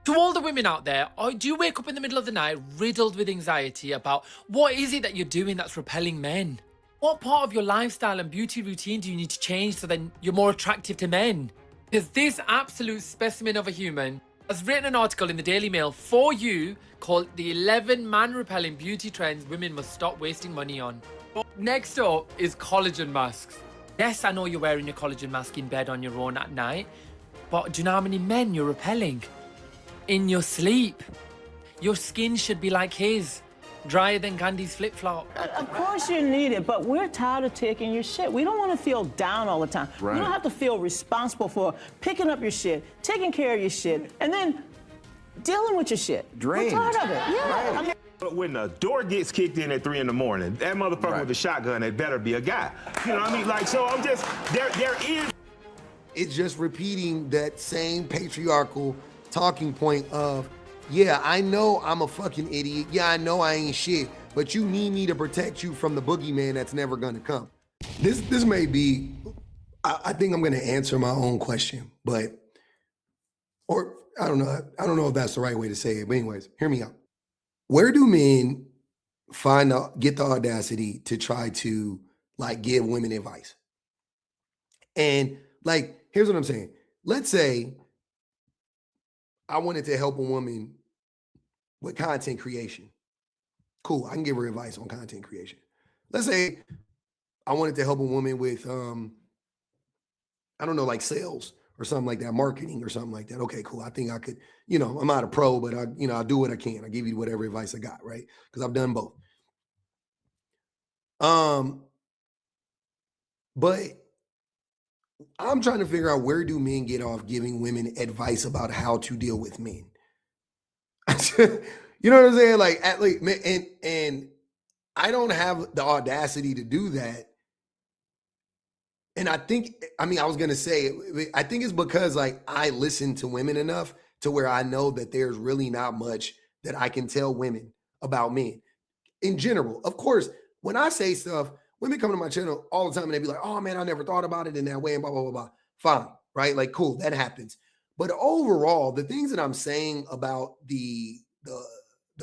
To all the women out there, do you wake up in the middle of the night riddled with anxiety about what is it that you're doing that's repelling men? What part of your lifestyle and beauty routine do you need to change so then you're more attractive to men? Because this absolute specimen of a human has written an article in the Daily Mail for you called The 11 Man-Repelling Beauty Trends Women Must Stop Wasting Money On. Next up is collagen masks. Yes, I know you're wearing your collagen mask in bed on your own at night, but do you know how many men you're repelling? In your sleep. Your skin should be like his, drier than Gandhi's flip-flop. Of course you need it, but we're tired of taking your shit. We don't want to feel down all the time. Right. You don't have to feel responsible for picking up your shit, taking care of your shit, and then dealing with your shit. Drained. We're tired of it. Yeah. Right. I mean, But when the door gets kicked in at 3 in the morning, that motherfucker with the shotgun, it better be a guy. You know what I mean? Like, so I'm just, there is. It's just repeating that same patriarchal talking point of, yeah, I know I'm a fucking idiot. Yeah, I know I ain't shit, but you need me to protect you from the boogeyman that's never gonna come. This may be, I think I'm gonna answer my own question, but, or I don't know if that's the right way to say it, but anyways, hear me out. Where do men get the audacity to try to like give women advice? And like, here's what I'm saying. Let's say I wanted to help a woman with content creation. Cool, I can give her advice on content creation. Let's say I wanted to help a woman with, I don't know, like sales or something like that, marketing or something like that. Okay, cool. I think I could, I'm not a pro, but I'll do what I can. I give you whatever advice I got, right? Because I've done both. But I'm trying to figure out, where do men get off giving women advice about how to deal with men? You know what I'm saying? Like, and I don't have the audacity to do that. And I was gonna say, I think it's because like I listen to women enough to where I know that there's really not much that I can tell women about men in general. Of course, when I say stuff, women come to my channel all the time and they be like, oh man, I never thought about it in that way and blah, blah, blah, blah. Fine, right? Like, cool, that happens. But overall, the things that I'm saying about the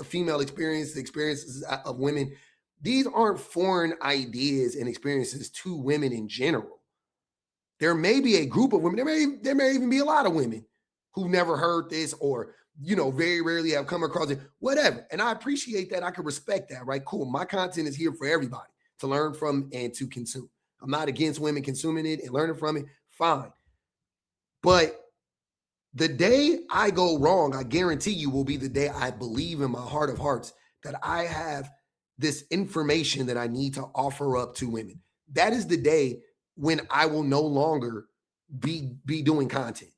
female experience, the experiences of women, these aren't foreign ideas and experiences to women in general. There may be a group of women, there may even be a lot of women who never heard this or, very rarely have come across it, whatever. And I appreciate that. I can respect that, right? Cool. My content is here for everybody to learn from and to consume. I'm not against women consuming it and learning from it. Fine. But the day I go wrong, I guarantee you will be the day I believe in my heart of hearts that I have this information that I need to offer up to women. That is the day when I will no longer be doing content.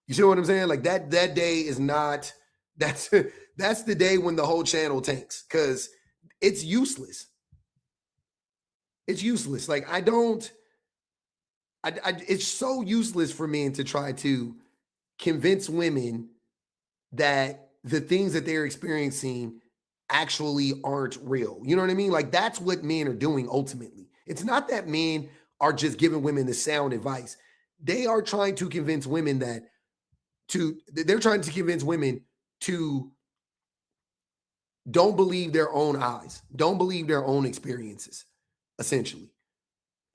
You see what I'm saying? Like that day is not, that's the day when the whole channel tanks, because it's useless. It's useless. Like it's so useless for men to try to convince women that the things that they're experiencing actually aren't real. You know what I mean? Like that's what men are doing ultimately. It's not that men are just giving women the sound advice. They are trying to convince women they're trying to convince women to don't believe their own eyes, don't believe their own experiences, essentially.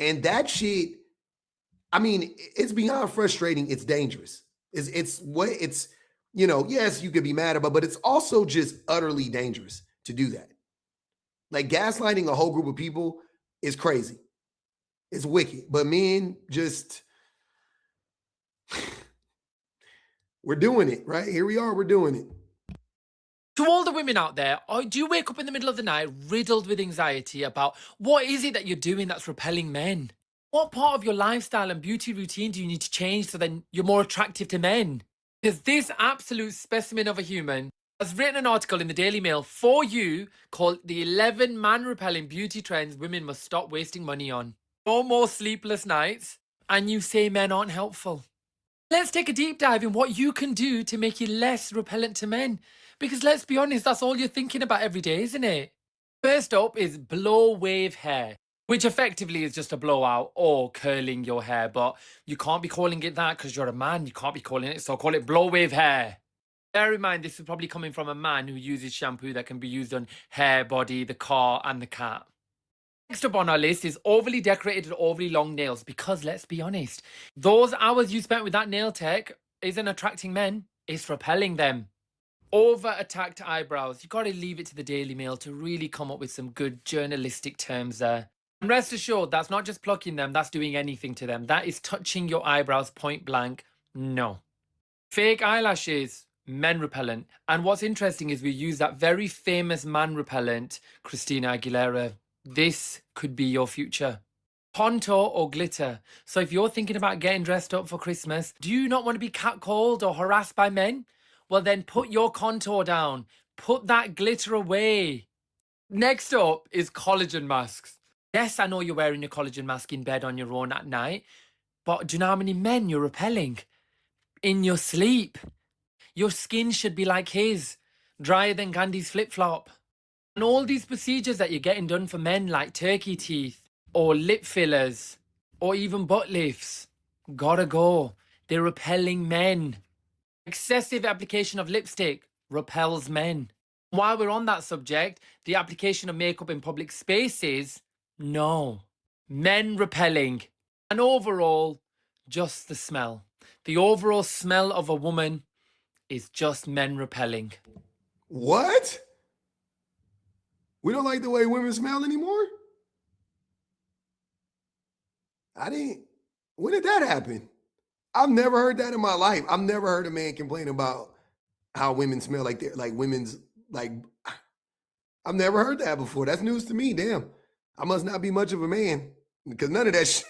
And that shit, it's beyond frustrating. It's dangerous. Yes, you could be mad about, but it's also just utterly dangerous to do that. Like gaslighting a whole group of people is crazy. It's wicked. But men just, we're doing it, right? Here we are, we're doing it. To all the women out there, do you wake up in the middle of the night riddled with anxiety about what is it that you're doing that's repelling men? What part of your lifestyle and beauty routine do you need to change so then you're more attractive to men? Because this absolute specimen of a human has written an article in the Daily Mail for you called The 11 Man-Repelling Beauty Trends Women Must Stop Wasting Money On. No more sleepless nights, and you say men aren't helpful. Let's take a deep dive in what you can do to make you less repellent to men. Because let's be honest, that's all you're thinking about every day, isn't it? First up is blow wave hair, which effectively is just a blowout or curling your hair. But you can't be calling it that because you're a man. You can't be calling it, so call it blow wave hair. Bear in mind, this is probably coming from a man who uses shampoo that can be used on hair, body, the car, and the cat. Next up on our list is overly decorated and overly long nails, because let's be honest, those hours you spent with that nail tech isn't attracting men, it's repelling them. Over attacked eyebrows. You got to leave it to the Daily Mail to really come up with some good journalistic terms there. And rest assured, that's not just plucking them, that's doing anything to them. That is touching your eyebrows point blank. No. Fake eyelashes, men repellent. And what's interesting is we use that very famous man repellent, Christina Aguilera. This could be your future. Contour or glitter. So if you're thinking about getting dressed up for Christmas, do you not want to be catcalled or harassed by men? Well, then put your contour down. Put that glitter away. Next up is collagen masks. Yes, I know you're wearing a collagen mask in bed on your own at night, but do you know how many men you're repelling? In your sleep. Your skin should be like his, drier than Gandhi's flip-flop. And all these procedures that you're getting done for men, like turkey teeth, or lip fillers, or even butt lifts, gotta go. They're repelling men. Excessive application of lipstick repels men. While we're on that subject, the application of makeup in public spaces, no. Men repelling. And overall, just the smell. The overall smell of a woman is just men repelling. What? We don't like the way women smell anymore? When did that happen? I've never heard that in my life. I've never heard a man complain about how women smell like they're like women's, like, I've never heard that before. That's news to me. Damn. I must not be much of a man because none of that shit.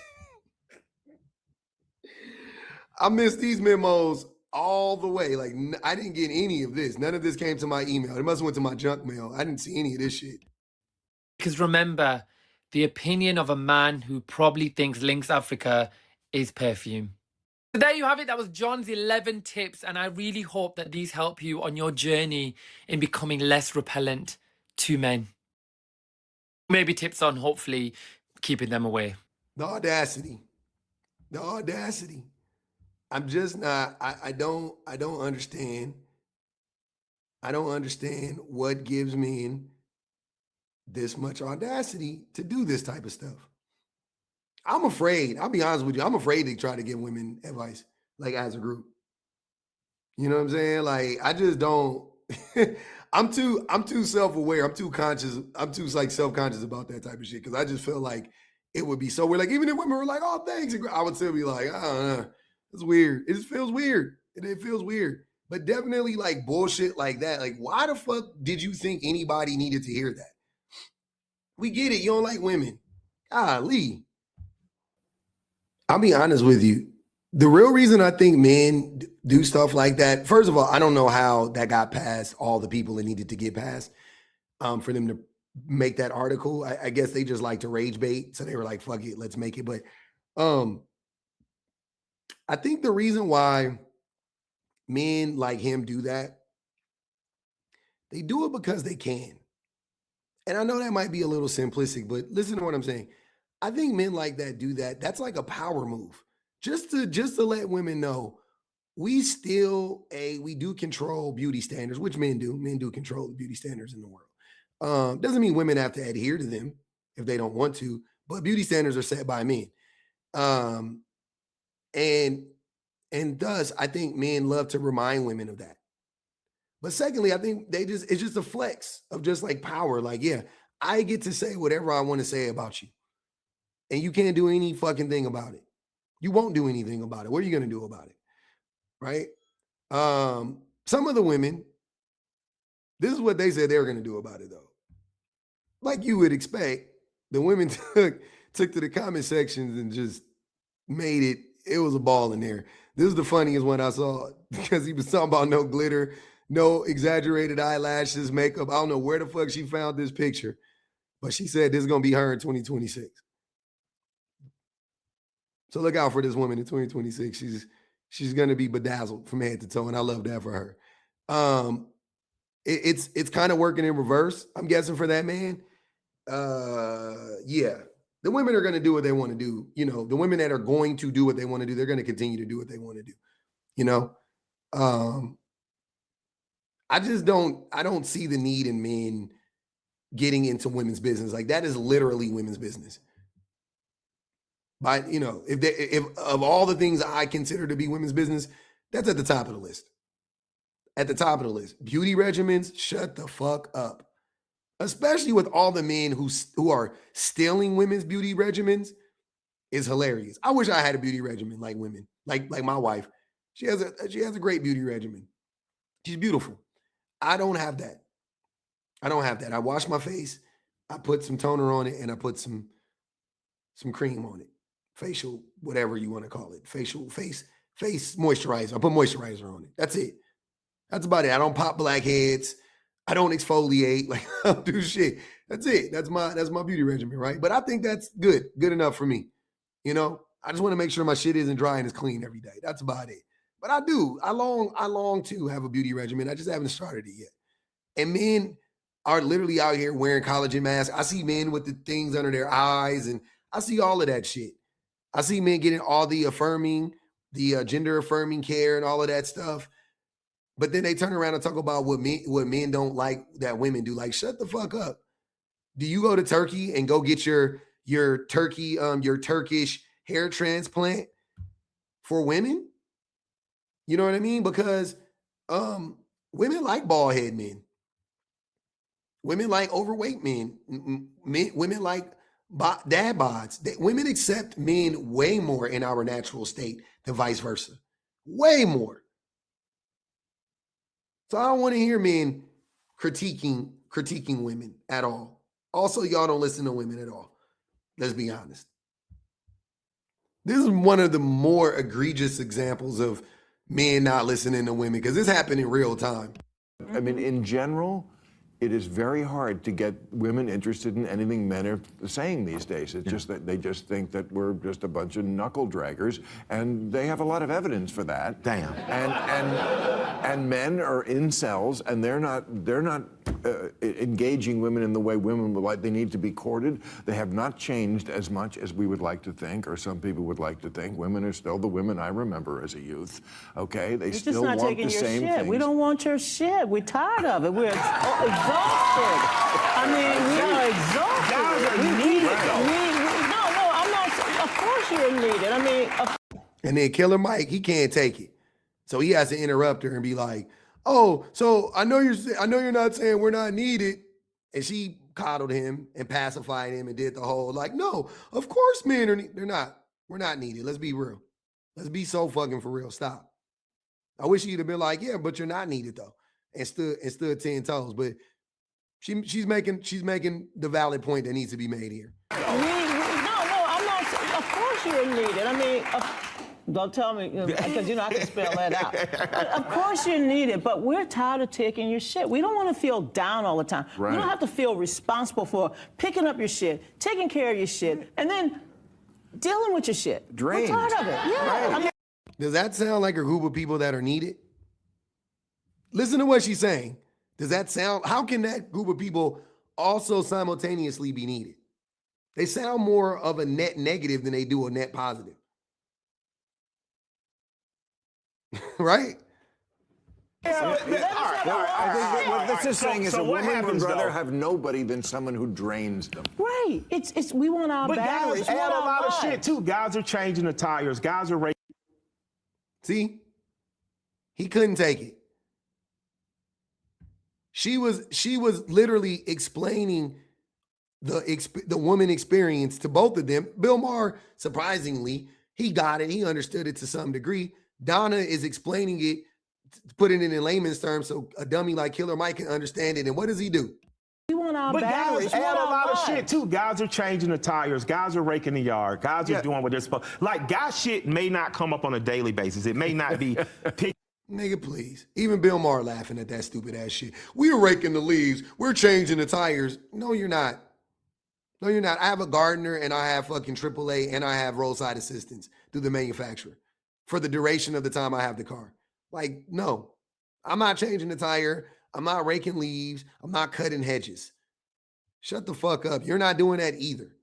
I missed these memos all the way. Like, I didn't get any of this. None of this came to my email. It must have went to my junk mail. I didn't see any of this shit. Because remember, the opinion of a man who probably thinks Lynx Africa is perfume. So there you have it. That was John's 11 tips. And I really hope that these help you on your journey in becoming less repellent to men. Maybe tips on hopefully keeping them away. The audacity. The audacity. I'm just not, I don't understand. I don't understand what gives men this much audacity to do this type of stuff. I'm afraid, I'll be honest with you, I'm afraid to try to give women advice, like as a group. You know what I'm saying? Like, I just don't, I'm too self-aware. I'm too conscious. I'm too like self-conscious about that type of shit. Cause I just feel like it would be so weird. Like, even if women were like, oh, thanks, I would still be like, I don't know. It's weird. It just feels weird. It feels weird. But definitely like bullshit like that. Like, why the fuck did you think anybody needed to hear that? We get it. You don't like women. Golly. I'll be honest with you. The real reason I think men do stuff like that, first of all, I don't know how that got past all the people it needed to get past for them to make that article. I guess they just like to rage bait. So they were like, fuck it, let's make it. But I think the reason why men like him do that, they do it because they can. And I know that might be a little simplistic, but listen to what I'm saying. I think men like that do that. That's like a power move. Just to let women know we do control beauty standards, which men do. Men do control the beauty standards in the world. Doesn't mean women have to adhere to them if they don't want to, but beauty standards are set by men. And thus, I think men love to remind women of that. But secondly, I think it's just a flex of just like power. Like, yeah, I get to say whatever I want to say about you. And you can't do any fucking thing about it. You won't do anything about it. What are you going to do about it? Right? Some of the women, this is what they said they were going to do about it, though. Like you would expect, the women took to the comment sections and just made it. It was a ball in there. This is the funniest one I saw because he was talking about no glitter, no exaggerated eyelashes, makeup. I don't know where the fuck she found this picture, but she said this is going to be her in 2026. So look out for this woman in 2026. She's going to be bedazzled from head to toe, and I love that for her. It's kind of working in reverse, I'm guessing, for that man. Yeah. The women are going to do what they want to do. You know, the women that are going to do what they want to do, they're going to continue to do what they want to do. You know? I don't see the need in men getting into women's business. Like that is literally women's business. But if of all the things I consider to be women's business, that's at the top of the list. At the top of the list. Beauty regimens, shut the fuck up. Especially with all the men who are stealing women's beauty regimens, is hilarious. I wish I had a beauty regimen like women, like my wife. She has a great beauty regimen. She's beautiful. I don't have that. I wash my face, I put some toner on it, and I put some cream on it. Facial, whatever you want to call it. Face moisturizer. I put moisturizer on it. That's it. That's about it. I don't pop blackheads. I don't exfoliate. Like I don't do shit. That's it. That's my beauty regimen, right? But I think that's good enough for me. I just want to make sure my shit isn't dry and it's clean every day. That's about it. But I do. I long to have a beauty regimen. I just haven't started it yet. And men are literally out here wearing collagen masks. I see men with the things under their eyes, and I see all of that shit. I see men getting all the gender affirming care and all of that stuff. But then they turn around and talk about what men don't like that women do. Like, shut the fuck up. Do you go to Turkey and go get your Turkish hair transplant for women? You know what I mean? Because women like bald head men. Women like overweight men. Women like dad bods. Women accept men way more in our natural state than vice versa. Way more. So I don't want to hear men critiquing women at all. Also, y'all don't listen to women at all. Let's be honest. This is one of the more egregious examples of men not listening to women, because this happened in real time. I mean, in general, it is very hard to get women interested in anything men are saying these days. It's just that they just think that we're just a bunch of knuckle draggers, and they have a lot of evidence for that. Damn. And men are incels, and they're not engaging women in the way women would like. They need to be courted. They have not changed as much as we would like to think, or some people would like to think. Women are still the women I remember as a youth. Okay, they still want the same things. We don't want your shit. We're tired of it. We're exhausted. I mean, we are exhausted. Guys are needed, No, I'm not. Of course you're needed. I mean, And then Killer Mike, he can't take it. So he has to interrupt her and be like, "Oh, so I know you're not saying we're not needed." And she coddled him and pacified him and did the whole like, "No, of course men are they're not. We're not needed. Let's be real. Let's be so fucking for real. Stop." I wish you'd have been like, "Yeah, but you're not needed though," and stood 10 toes. But she's making the valid point that needs to be made here. no, I'm not. Of course you're needed. I mean, don't tell me, because I can spell that out. But of course you're needed, but we're tired of taking your shit. We don't want to feel down all the time. Right. We don't have to feel responsible for picking up your shit, taking care of your shit, and then dealing with your shit. Drained. We're tired of it. Yeah. Right. I mean, Does that sound like a group of people that are needed? Listen to what she's saying. Does that sound, how can that group of people also simultaneously be needed? They sound more of a net negative than they do a net positive. Right? I think that what this is saying is so a what woman would happens, rather though? have nobody than someone who drains them. right. It's we want our But batteries. guys We add want a our lot of lives. shit too. Guys are changing the tires. Guys are See? He couldn't take it. She was literally explaining the woman experience to both of them. Bill Maher, surprisingly, he got it. He understood it to some degree. Donna is explaining it, putting it in layman's terms so a dummy like Killer Mike can understand it. And what does he do? We want our But batteries. guys We add want a our lot of lives. shit too. Guys are changing the tires. Guys are raking the yard. Guys are doing what they're supposed. Like guy shit may not come up on a daily basis. It may not be. Nigga, please. Even Bill Maher laughing at that stupid ass shit. We're raking the leaves. We're changing the tires. No, you're not. No, you're not. I have a gardener and I have fucking AAA and I have roadside assistance through the manufacturer for the duration of the time I have the car. Like, no, I'm not changing the tire. I'm not raking leaves. I'm not cutting hedges. Shut the fuck up. You're not doing that either.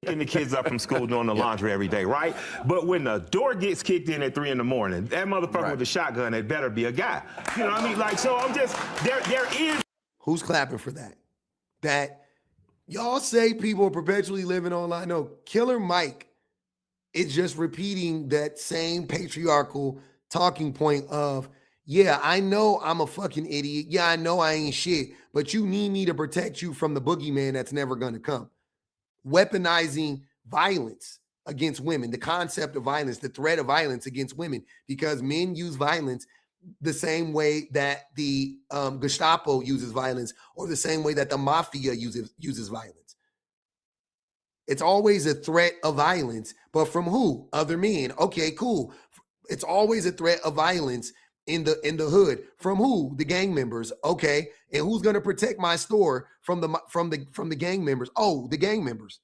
picking the kids up from school doing the laundry every day, right? But when the door gets kicked in at 3 in the morning, that motherfucker with the shotgun, it better be a guy. You know what I mean? Like, so I'm just, there is. Who's clapping for that? That y'all say people are perpetually living online. No, Killer Mike is just repeating that same patriarchal talking point of, yeah, I know I'm a fucking idiot. Yeah, I know I ain't shit, but you need me to protect you from the boogeyman that's never going to come. Weaponizing violence against women, the concept of violence, the threat of violence against women, because men use violence the same way that the Gestapo uses violence, or the same way that the mafia uses violence. It's always a threat of violence, but from who? Other men. Okay, cool. It's always a threat of violence in the hood. From who? The gang members. Okay, and who's gonna protect my store from the gang members? Oh, the gang members.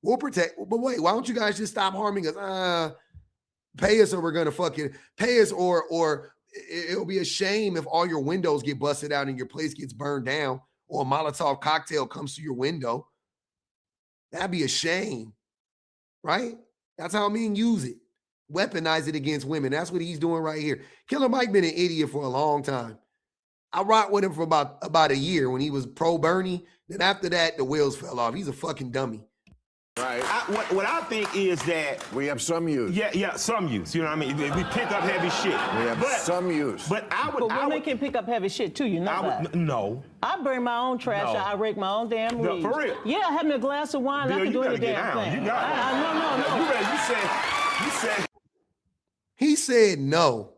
We'll protect. But wait, why don't you guys just stop harming us? Pay us, or we're gonna fucking pay us, or it'll be a shame if all your windows get busted out and your place gets burned down, or a Molotov cocktail comes to your window. That'd be a shame, right? That's how men use it. Weaponize it against women. That's what he's doing right here. Killer Mike been an idiot for a long time. I rocked with him for about a year when he was pro Bernie. Then after that, the wheels fell off. He's a fucking dummy. Right. What I think is that We have some use. yeah, some use. You know what I mean? We pick up heavy shit. We have some use. But But women can pick up heavy shit too, you know that. No. I bring my own trash No. out. I rake my own damn No, leaves. for real? Yeah, have me a glass of wine. Bill, I can do you any gotta get damn down. thing. You got it. No. You said. He said no.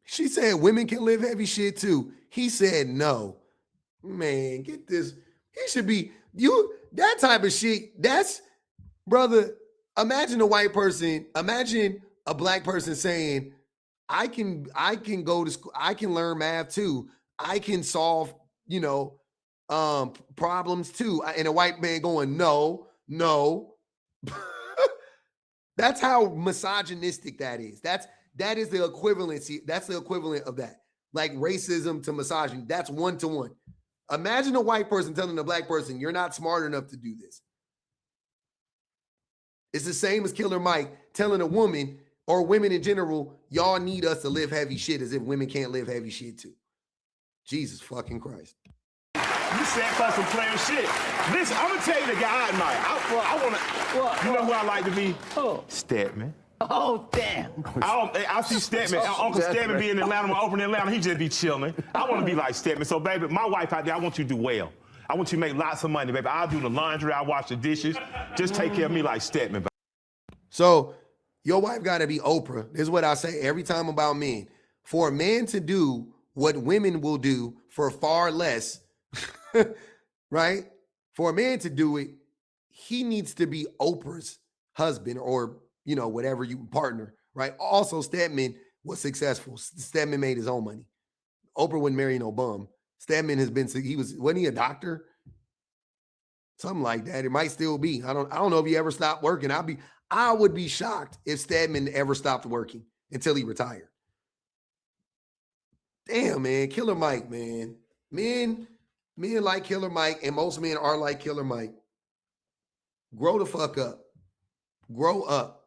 She said women can live heavy shit too. He said no. Man, get this. He should be that type of shit. That's, brother. Imagine a white person. Imagine a black person saying, "I can go to school. I can learn math too. I can solve problems too." And a white man going, "No." That's how misogynistic that is. That is the equivalency. That's the equivalent of that. Like racism to misogyny. That's 1-to-1. Imagine a white person telling a black person, "You're not smart enough to do this." It's the same as Killer Mike telling a woman, or women in general, "Y'all need us to live heavy shit," as if women can't live heavy shit too. Jesus fucking Christ. You said for some player shit. Listen, I'm gonna tell you the guy I admire. You know who I like to be? Oh. Stedman. Oh, damn. I see Stedman. Uncle Stedman be in Atlanta, when I open in Atlanta, he just be chilling. I want to be like Stedman. So, baby, my wife out there, I want you to do well. I want you to make lots of money, baby. I'll do the laundry, I'll wash the dishes. Just take care of me like Stedman. So your wife got to be Oprah. This is what I say every time about men. For a man to do what women will do for far less, right? For a man to do it, he needs to be Oprah's husband, or, whatever you partner, right? Also, Stedman was successful. Stedman made his own money. Oprah wouldn't marry no bum. Stedman wasn't he a doctor? Something like that. It might still be. I don't know if he ever stopped working. I would be shocked if Stedman ever stopped working until he retired. Damn, man. Killer Mike, man. Men like Killer Mike, and most men are like Killer Mike. Grow the fuck up. Grow up.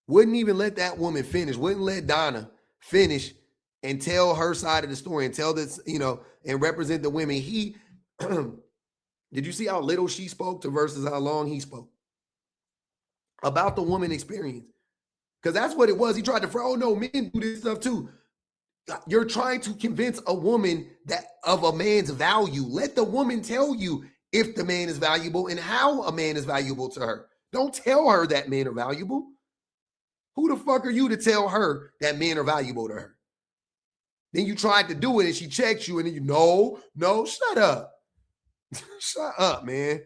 Wouldn't even let that woman finish. Wouldn't let Donna finish and tell her side of the story and tell this, and represent the women. He, did you see how little she spoke to versus how long he spoke about the woman experience? Because that's what it was. He tried to, oh no, men do this stuff too. You're trying to convince a woman that of a man's value. Let the woman tell you if the man is valuable and how a man is valuable to her. Don't tell her that men are valuable. Who the fuck are you to tell her that men are valuable to her? Then you tried to do it and she checks you and then no, shut up. Shut up, man.